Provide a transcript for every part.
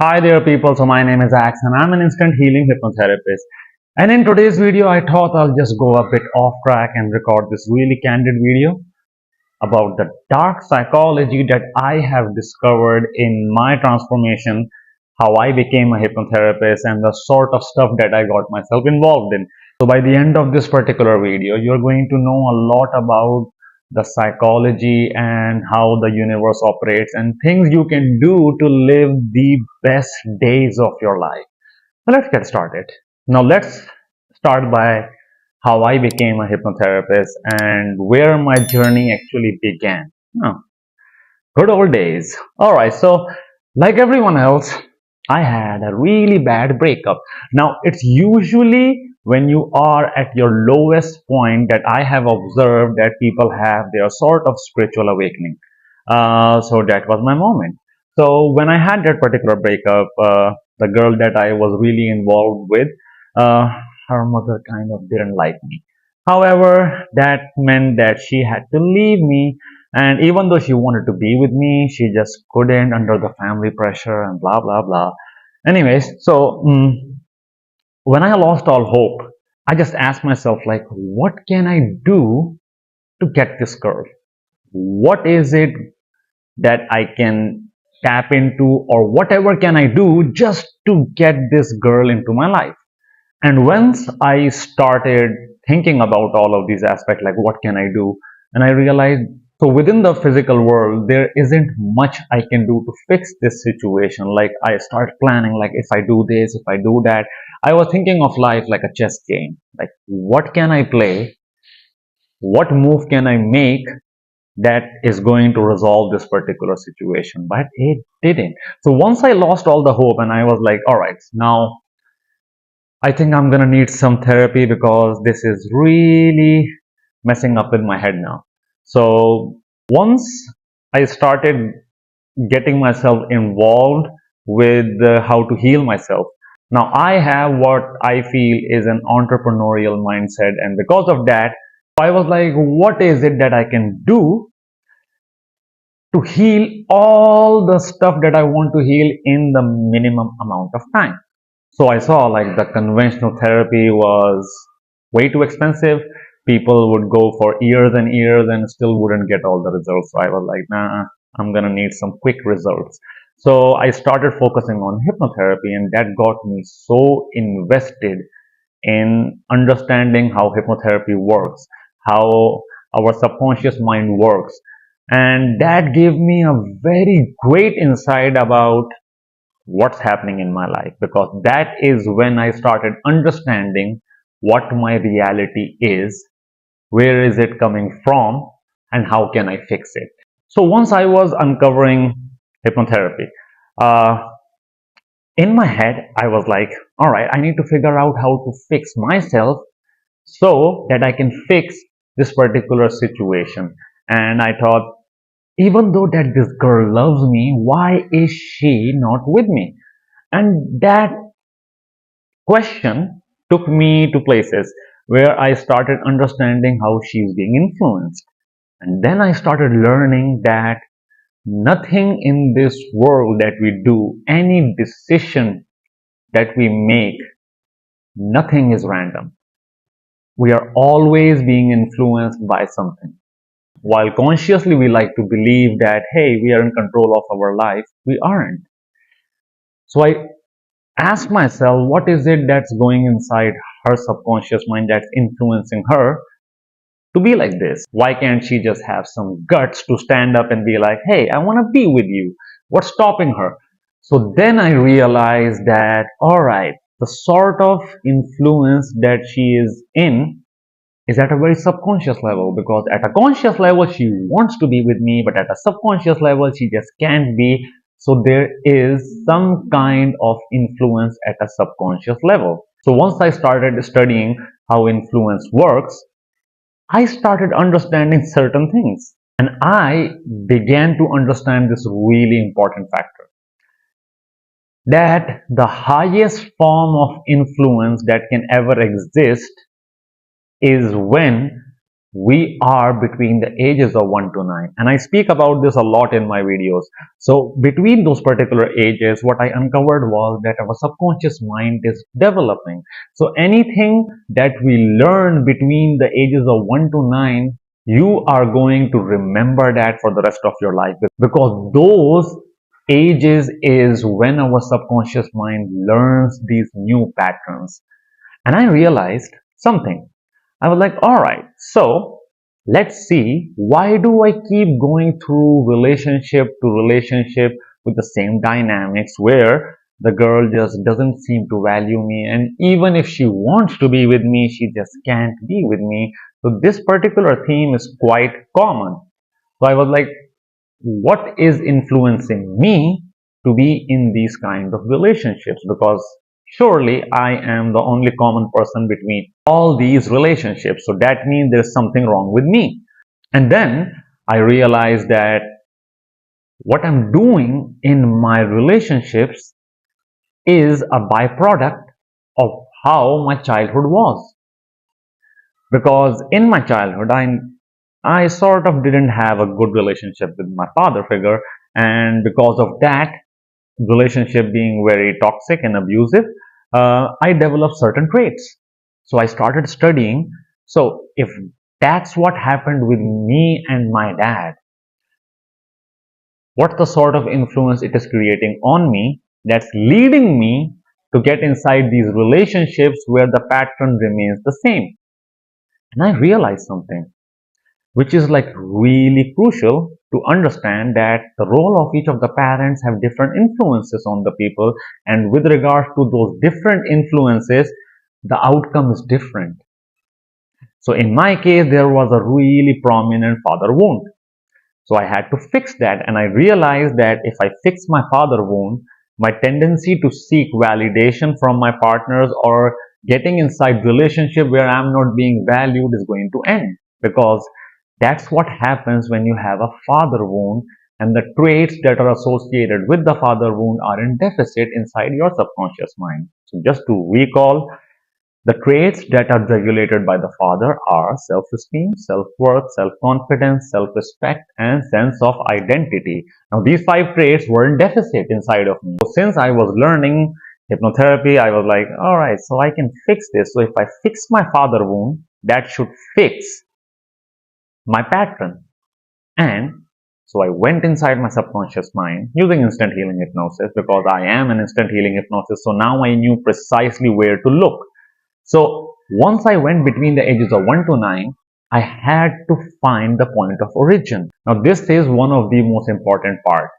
Hi there people, so my name is Ax and I'm an instant healing hypnotherapist. And in today's video, I thought I'll just go a bit off track and record this really candid video about the dark psychology that I have discovered in my transformation, how I became a hypnotherapist and the sort of stuff that I got myself involved in. So by the end of this particular video, you're going to know a lot about the psychology and how the universe operates and things you can do to live the best days of your life. So let's get started. Now let's start by how I became a hypnotherapist and where my journey actually began. Oh, good old days. Alright, so like everyone else, I had a really bad breakup. Now, it's usually when you are at your lowest point that I have observed that people have their sort of spiritual awakening. So that was my moment. So when I had that particular breakup, the girl that I was really involved with, uh, her mother kind of didn't like me. However, that meant that she had to leave me, and even though she wanted to be with me, she just couldn't under the family pressure and blah blah blah. Anyways, so when I lost all hope, I just asked myself, like, what can I do to get this girl? What is it that I can tap into, or whatever can I do just to get this girl into my life? And once I started thinking about all of these aspects, like what can I do, and I realized, so within the physical world, there isn't much I can do to fix this situation. Like I start planning, like if I do this, if I do that. I was thinking of life like a chess game. Like what can I play? What move can I make that is going to resolve this particular situation? But it didn't. So once I lost all the hope and I was like, all right, now I think I'm gonna need some therapy because this is really messing up with my head now. So once I started getting myself involved with how to heal myself, now I have what I feel is an entrepreneurial mindset, and because of that, I was like, what is it that I can do to heal all the stuff that I want to heal in the minimum amount of time? So I saw like the conventional therapy was way too expensive. People would go for years and years and still wouldn't get all the results. So I was like, nah, I'm gonna need some quick results. So I started focusing on hypnotherapy, and that got me so invested in understanding how hypnotherapy works, how our subconscious mind works. And that gave me a very great insight about what's happening in my life, because that is when I started understanding what my reality is, where is it coming from, and how can I fix it. So once I was uncovering hypnotherapy, uh, in my head I was like, all right, I need to figure out how to fix myself so that I can fix this particular situation. And I thought, even though that this girl loves me, why is she not with me? And that question took me to places where I started understanding how she's being influenced. And then I started learning that nothing in this world that we do, any decision that we make, nothing is random. We are always being influenced by something. While consciously we like to believe that, hey, we are in control of our life, we aren't. So I ask myself, what is it that's going inside her subconscious mind that's influencing her to be like this? Why can't she just have some guts to stand up and be like, hey, I want to be with you? What's stopping her? So then I realized that, all right, the sort of influence that she is in is at a very subconscious level, because at a conscious level she wants to be with me, but at a subconscious level she just can't be. So there is some kind of influence at a subconscious level. So once I started studying how influence works, I started understanding certain things, and I began to understand this really important factor, that the highest form of influence that can ever exist is when we are between the ages of 1 to 9, and I speak about this a lot in my videos. So between those particular ages, what I uncovered was that our subconscious mind is developing. So anything that we learn between the ages of 1 to 9, you are going to remember that for the rest of your life, because those ages is when our subconscious mind learns these new patterns. And I realized something. I was like, all right, so let's see, why do I keep going through relationship to relationship with the same dynamics where the girl just doesn't seem to value me, and even if she wants to be with me, she just can't be with me. So this particular theme is quite common. So I was like, what is influencing me to be in these kind of relationships? Because surely I am the only common person between all these relationships. So that means there's something wrong with me. And then I realized that what I'm doing in my relationships is a byproduct of how my childhood was. Because in my childhood, I sort of didn't have a good relationship with my father figure, and because of that relationship being very toxic and abusive, I developed certain traits. So I started studying. So if that's what happened with me and my dad, what the sort of influence it is creating on me that's leading me to get inside these relationships where the pattern remains the same. And I realized something which is like really crucial to understand, that the role of each of the parents have different influences on the people, and with regard to those different influences, the outcome is different. So in my case, there was a really prominent father wound. So I had to fix that, and I realized that if I fix my father wound, my tendency to seek validation from my partners or getting inside relationship where I'm not being valued is going to end, because that's what happens when you have a father wound, and the traits that are associated with the father wound are in deficit inside your subconscious mind. So just to recall, the traits that are regulated by the father are self-esteem, self-worth, self-confidence, self-respect, and sense of identity. Now, these five traits were in deficit inside of me. So since I was learning hypnotherapy, I was like, all right, so I can fix this. So if I fix my father wound, that should fix my pattern. And so I went inside my subconscious mind using instant healing hypnosis, because I am an instant healing hypnosis. So now I knew precisely where to look. So once I went between the ages of 1 to 9, I had to find the point of origin. Now this is one of the most important part.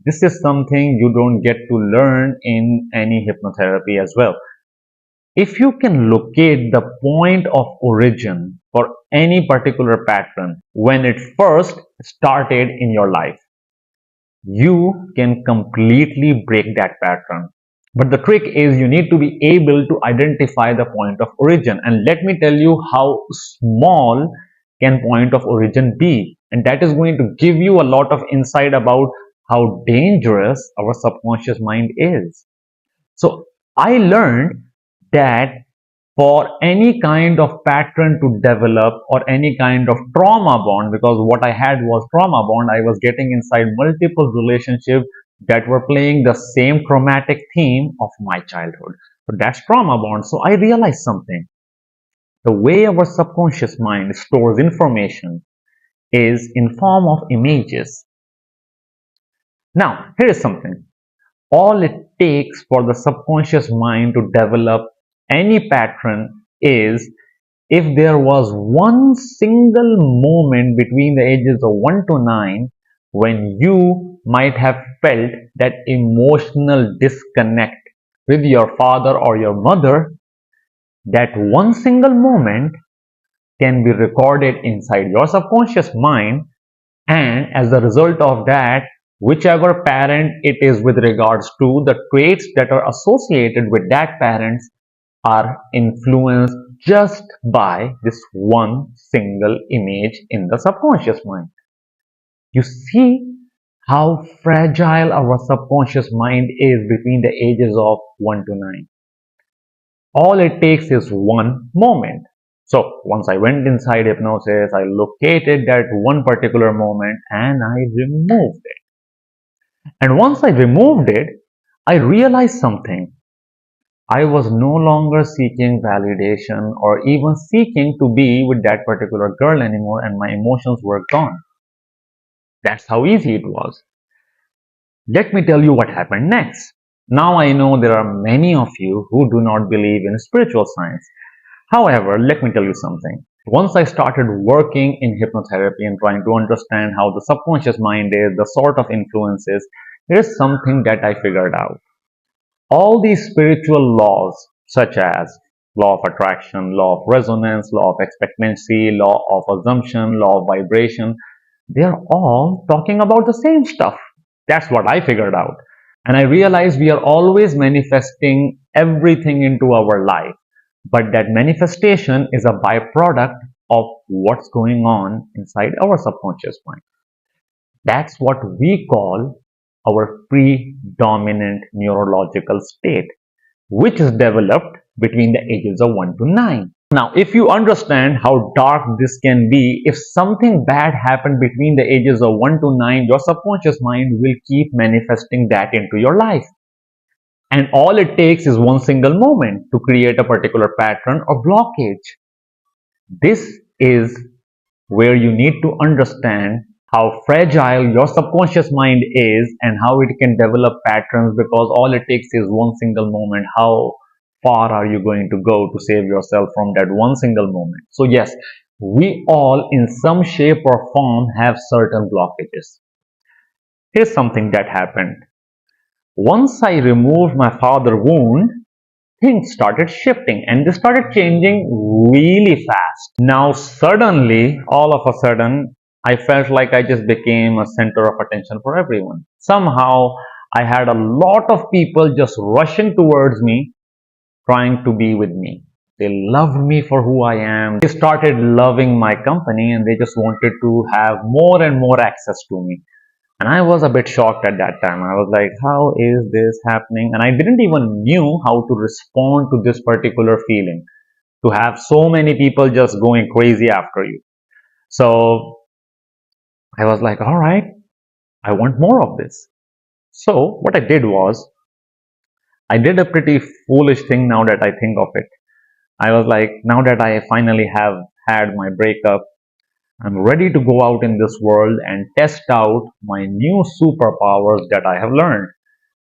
This is something you don't get to learn in any hypnotherapy as well. If you can locate the point of origin for any particular pattern when it first started in your life, you can completely break that pattern. But the trick is you need to be able to identify the point of origin. And let me tell you how small can point of origin be. And that is going to give you a lot of insight about how dangerous our subconscious mind is. So I learned that for any kind of pattern to develop, or any kind of trauma bond, because what I had was trauma bond, I was getting inside multiple relationships that were playing the same traumatic theme of my childhood. So that's trauma bond. So I realized something. The way our subconscious mind stores information is in form of images. Now, here is something. All it takes for the subconscious mind to develop any pattern is if there was one single moment between the ages of 1 to 9 when you might have felt that emotional disconnect with your father or your mother. That one single moment can be recorded inside your subconscious mind, and as a result of that, whichever parent it is with regards to, the traits that are associated with that parent are influenced just by this one single image in the subconscious mind. You see how fragile our subconscious mind is between the ages of 1 to 9. All it takes is one moment. So once I went inside hypnosis, I located that one particular moment and I removed it. And once I removed it, I realized something. I was no longer seeking validation or even seeking to be with that particular girl anymore, and my emotions were gone. That's how easy it was. Let me tell you what happened next. Now I know there are many of you who do not believe in spiritual science. However, let me tell you something. Once I started working in hypnotherapy and trying to understand how the subconscious mind is, the sort of influences, there is something that I figured out. All these spiritual laws, such as law of attraction, law of resonance, law of expectancy, law of assumption, law of vibration, they are all talking about the same stuff. That's what I figured out. And I realized we are always manifesting everything into our life. But that manifestation is a byproduct of what's going on inside our subconscious mind. That's what we call our predominant neurological state, which is developed between the ages of 1 to 9. Now, if you understand how dark this can be, if something bad happened between the ages of 1 to 9, your subconscious mind will keep manifesting that into your life. And all it takes is one single moment to create a particular pattern or blockage. This is where you need to understand how fragile your subconscious mind is and how it can develop patterns, because all it takes is one single moment. How far are you going to go to save yourself from that one single moment? So yes, we all in some shape or form have certain blockages. Here's something that happened. Once I removed my father wound, things started shifting and they started changing really fast. Now suddenly, all of a sudden, I felt like I just became a center of attention for everyone. Somehow, I had a lot of people just rushing towards me, trying to be with me. They loved me for who I am. They started loving my company and they just wanted to have more and more access to me. And I was a bit shocked at that time. I was like, how is this happening? And I didn't even knew how to respond to this particular feeling, to have so many people just going crazy after you. So I was like, all right, I want more of this. So what I did was, I did a pretty foolish thing now that I think of it. I was like, now that I finally have had my breakup, I'm ready to go out in this world and test out my new superpowers that I have learned.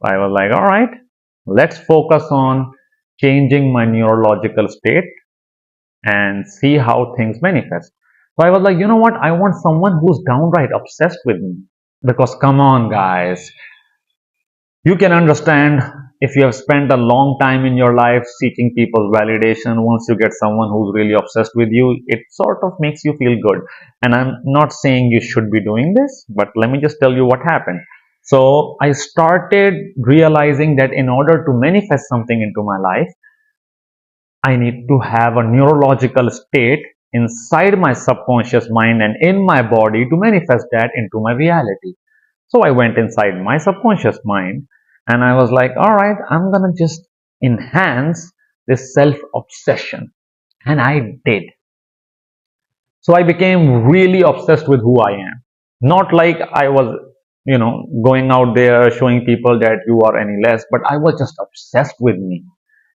I was like, all right, let's focus on changing my neurological state and see how things manifest. So I was like, you know what? I want someone who's downright obsessed with me. Because come on, guys, you can understand if you have spent a long time in your life seeking people's validation. Once you get someone who's really obsessed with you, it sort of makes you feel good. And I'm not saying you should be doing this, but let me just tell you what happened. So I started realizing that in order to manifest something into my life, I need to have a neurological state inside my subconscious mind and in my body to manifest that into my reality. So I went inside my subconscious mind and I was like, all right, I'm gonna just enhance this self-obsession. And I did. So I became really obsessed with who I am. Not like I was, going out there showing people that you are any less, but I was just obsessed with me.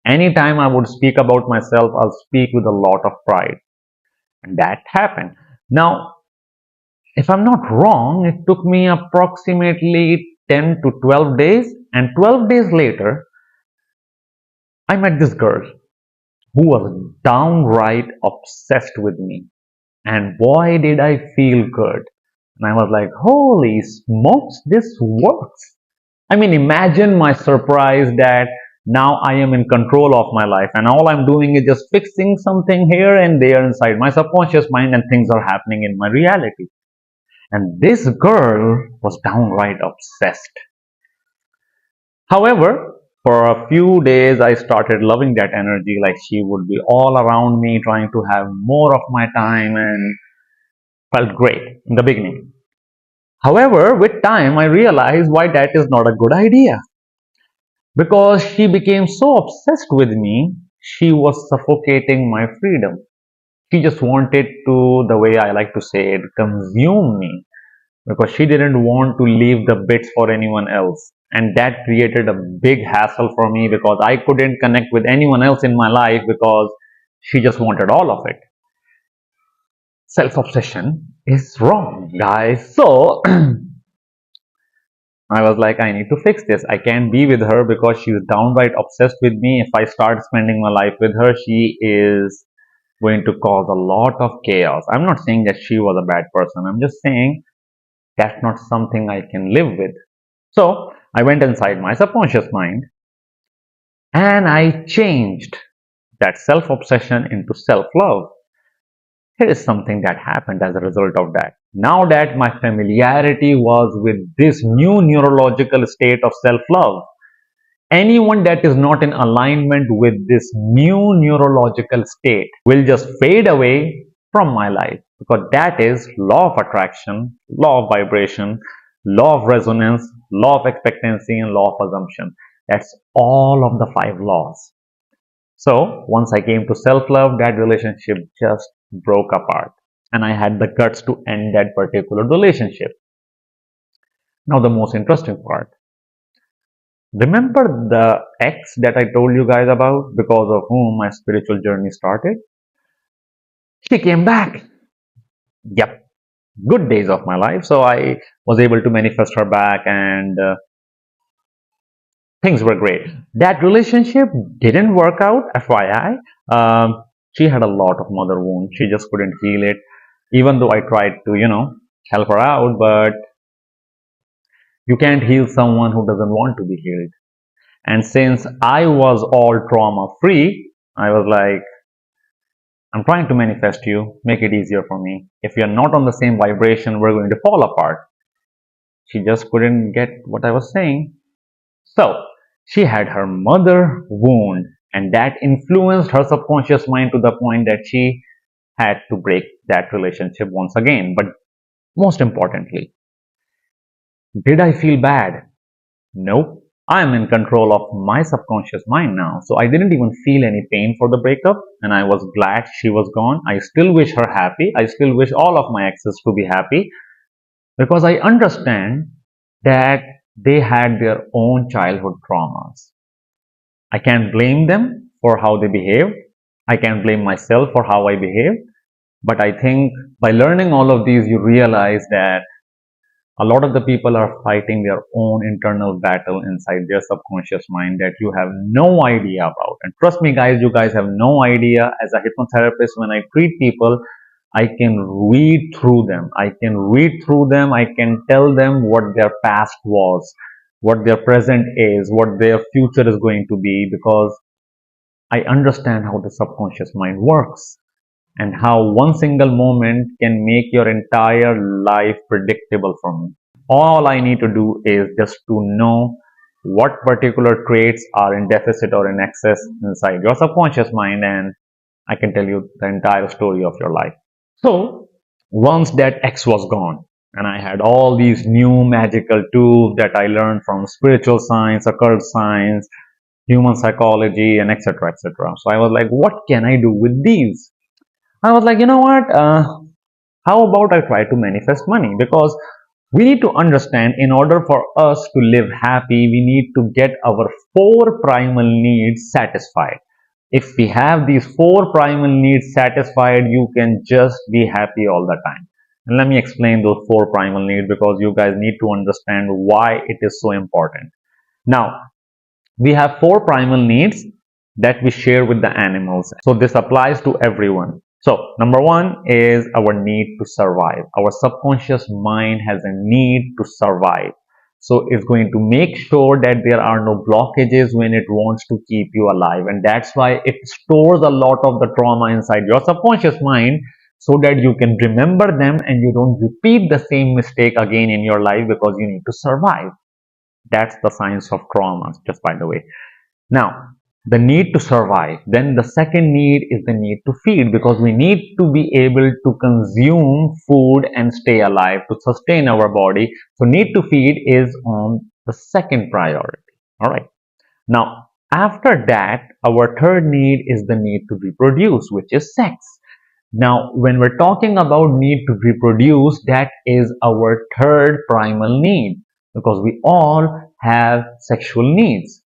Anytime I would speak about myself, I'll speak with a lot of pride. And that happened. Now, if I'm not wrong, it took me approximately 10 to 12 days. And 12 days later, I met this girl who was downright obsessed with me. And boy, did I feel good. And I was like, holy smokes, this works. I mean, imagine my surprise that now I am in control of my life and all I'm doing is just fixing something here and there inside my subconscious mind and things are happening in my reality. And this girl was downright obsessed. However, for a few days, I started loving that energy, like she would be all around me, trying to have more of my time, and felt great in the beginning. However, with time, I realized why that is not a good idea. Because she became so obsessed with me, she was suffocating my freedom. She just wanted to, the way I like to say it, consume me, because she didn't want to leave the bits for anyone else. And that created a big hassle for me because I couldn't connect with anyone else in my life because she just wanted all of it. Self obsession is wrong, guys. So I was like, I need to fix this. I can't be with her because she's downright obsessed with me. If I start spending my life with her, she is going to cause a lot of chaos. I'm not saying that she was a bad person. I'm just saying that's not something I can live with. So I went inside my subconscious mind and I changed that self obsession into self love. Here is something that happened as a result of that. Now that my familiarity was with this new neurological state of self love, anyone that is not in alignment with this new neurological state will just fade away from my life, because that is law of attraction, law of vibration, law of resonance, law of expectancy, and law of assumption. That's all of the 5 laws. So once I came to self-love, that relationship just broke apart and I had the guts to end that particular relationship. Now the most interesting part. Remember the ex that I told you guys about, because of whom my spiritual journey started? She came back. Yep, good days of my life. So I was able to manifest her back, and things were great. That relationship didn't work out, FYI. She had a lot of mother wounds. She just couldn't heal it. Even though I tried to, help her out, but you can't heal someone who doesn't want to be healed. And since I was all trauma free, I was like, I'm trying to manifest you, make it easier for me. If you're not on the same vibration, we're going to fall apart. She just couldn't get what I was saying. So, she had her mother wound, and that influenced her subconscious mind to the point that she had to break that relationship once again. But most importantly, did I feel bad? Nope. I'm in control of my subconscious mind now. So I didn't even feel any pain for the breakup, and I was glad she was gone. I still wish her happy. I still wish all of my exes to be happy, because I understand that they had their own childhood traumas. I can't blame them for how they behaved. I can't blame myself for how I behaved. But I think by learning all of these, you realize that a lot of the people are fighting their own internal battle inside their subconscious mind that you have no idea about. And trust me, guys, you guys have no idea. As a hypnotherapist, when I treat people, I can read through them. I can tell them what their past was, what their present is, what their future is going to be, because I understand how the subconscious mind works and how one single moment can make your entire life predictable for me. All I need to do is just to know what particular traits are in deficit or in excess inside your subconscious mind, and I can tell you the entire story of your life. So once that X was gone, and I had all these new magical tools that I learned from spiritual science, occult science, human psychology, and etc. etc. So I was like, what can I do with these? I was like, you know what? How about I try to manifest money? Because we need to understand, in order for us to live happy, we need to get our 4 primal needs satisfied. If we have these 4 primal needs satisfied, you can just be happy all the time. And let me explain those 4 primal needs, because you guys need to understand why it is so important. Now, we have 4 primal needs that we share with the animals. So this applies to everyone. So number 1 is our need to survive. Our subconscious mind has a need to survive. So it's going to make sure that there are no blockages when it wants to keep you alive. And that's why it stores a lot of the trauma inside your subconscious mind, so that you can remember them and you don't repeat the same mistake again in your life, because you need to survive. That's the science of trauma, just by the way. Now, the need to survive. Then the second need is the need to feed, because we need to be able to consume food and stay alive to sustain our body. So need to feed is on the second priority. All right. Now, after that, our third need is the need to reproduce, which is sex. Now, when we're talking about need to reproduce, that is our third primal need because we all have sexual needs.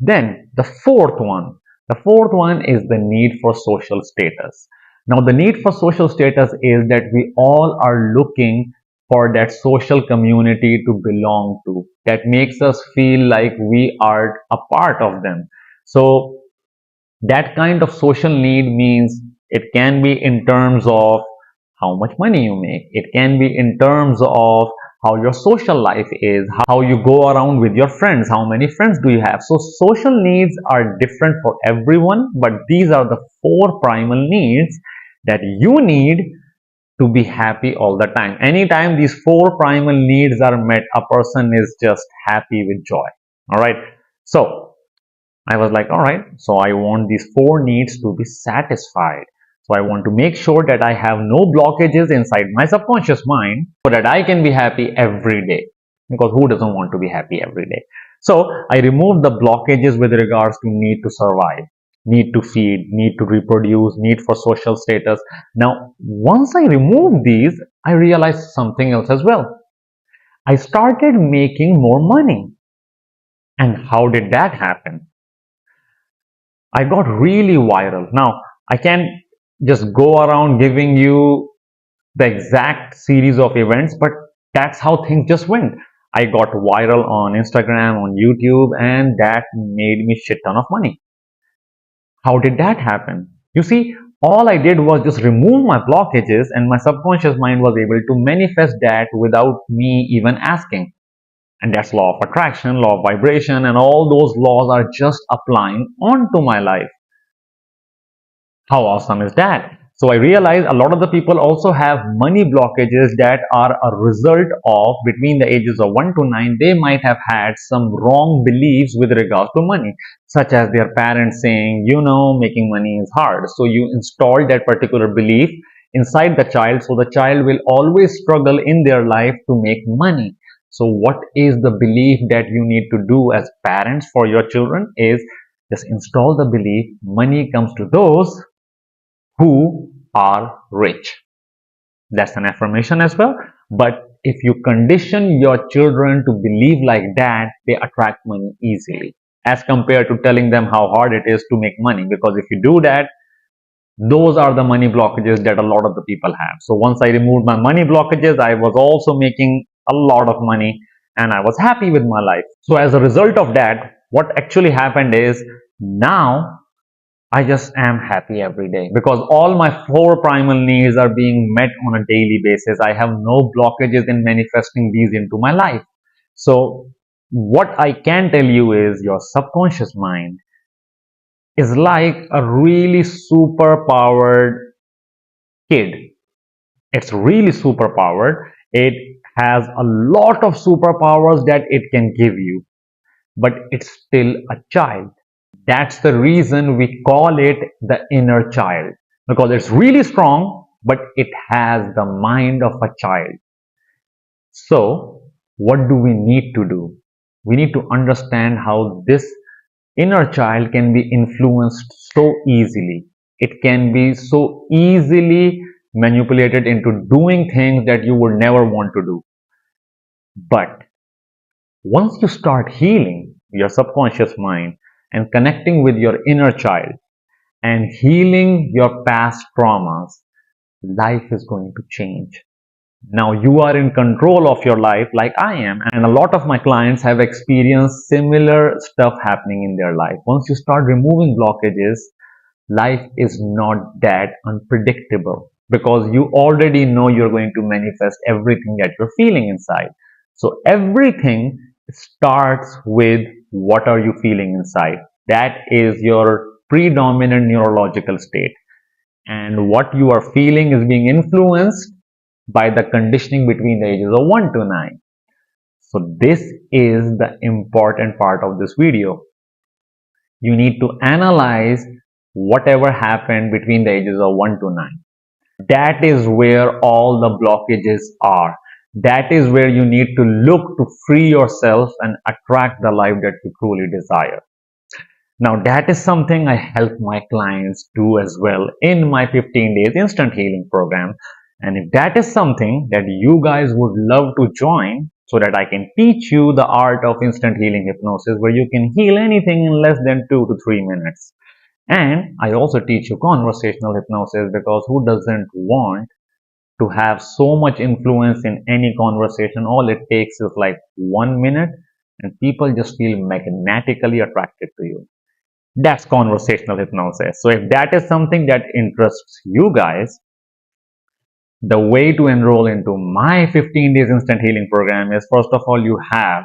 Then the fourth one is the need for social status. Now, the need for social status is that we all are looking for that social community to belong to that makes us feel like we are a part of them. So, that kind of social need means it can be in terms of how much money you make, it can be in terms of how your social life is, how you go around with your friends, how many friends do you have. So social needs are different for everyone, but these are the four primal needs that you need to be happy all the time. Anytime these four primal needs are met, a person is just happy with joy. All right, so I was like, all right, so I want these four needs to be satisfied. So I want to make sure that I have no blockages inside my subconscious mind so that I can be happy every day. Because who doesn't want to be happy every day? So I removed the blockages with regards to need to survive, need to feed, need to reproduce, need for social status. Now, once I removed these, I realized something else as well. I started making more money. And how did that happen? I got really viral. Now, I can't just go around giving you the exact series of events, but that's how things just went. I got viral on Instagram, on YouTube, and that made me shit ton of money. How did that happen? You see, all I did was just remove my blockages, and my subconscious mind was able to manifest that without me even asking. And that's law of attraction, law of vibration, and all those laws are just applying onto my life. How awesome is that? So I realized a lot of the people also have money blockages that are a result of between the ages of 1 to 9, they might have had some wrong beliefs with regards to money, such as their parents saying, you know, making money is hard. So you install that particular belief inside the child, so the child will always struggle in their life to make money. So what is the belief that you need to do as parents for your children is just install the belief money comes to those who are rich. That's an affirmation as well. But if you condition your children to believe like that, they attract money easily as compared to telling them how hard it is to make money. Because if you do that, those are the money blockages that a lot of the people have. So once I removed my money blockages, I was also making a lot of money and I was happy with my life. So as a result of that, what actually happened is now I just am happy every day because all my four primal needs are being met on a daily basis. I have no blockages in manifesting these into my life. So, what I can tell you is your subconscious mind is like a really super powered kid. It's really super powered. It has a lot of superpowers that it can give you, but it's still a child. That's the reason we call it the inner child because it's really strong, but it has the mind of a child. So, what do we need to do? We need to understand how this inner child can be influenced so easily. It can be so easily manipulated into doing things that you would never want to do. But once you start healing your subconscious mind and connecting with your inner child and healing your past traumas, life is going to change. Now you are in control of your life like I am, and a lot of my clients have experienced similar stuff happening in their life. Once you start removing blockages, life is not that unpredictable because you already know you're going to manifest everything that you're feeling inside. So everything starts with what are you feeling inside. That is your predominant neurological state. And what you are feeling is being influenced by the conditioning between the ages of 1 to 9. So this is the important part of this video. You need to analyze whatever happened between the ages of 1 to 9. That is where all the blockages are. That is where you need to look to free yourself and attract the life that you truly desire. Now, that is something I help my clients do as well in my 15 days instant healing program. And if that is something that you guys would love to join, so that I can teach you the art of instant healing hypnosis, where you can heal anything in less than 2 to 3 minutes. And I also teach you conversational hypnosis, because who doesn't want to have so much influence in any conversation? All it takes is like 1 minute, and people just feel magnetically attracted to you. That's conversational hypnosis. So if that is something that interests you guys, the way to enroll into my 15 days instant healing program is, first of all, you have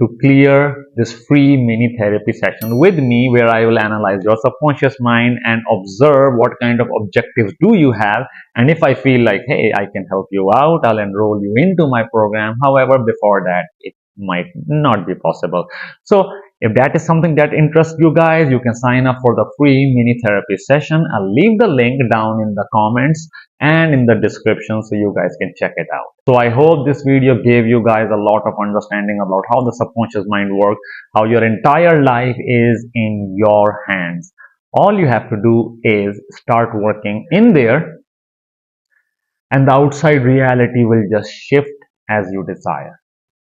to clear this free mini therapy session with me, where I will analyze your subconscious mind and observe what kind of objectives do you have. And if I feel like, hey, I can help you out, I'll enroll you into my program. However, before that, it might not be possible. So if that is something that interests you guys, you can sign up for the free mini therapy session. I'll leave the link down in the comments and in the description, so you guys can check it out. So I hope this video gave you guys a lot of understanding about how the subconscious mind works, how your entire life is in your hands. All you have to do is start working in there, and the outside reality will just shift as you desire.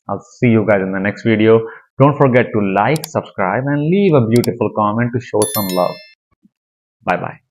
I'll see you guys in the next video. Don't forget to like, subscribe, and leave a beautiful comment to show some love. Bye bye.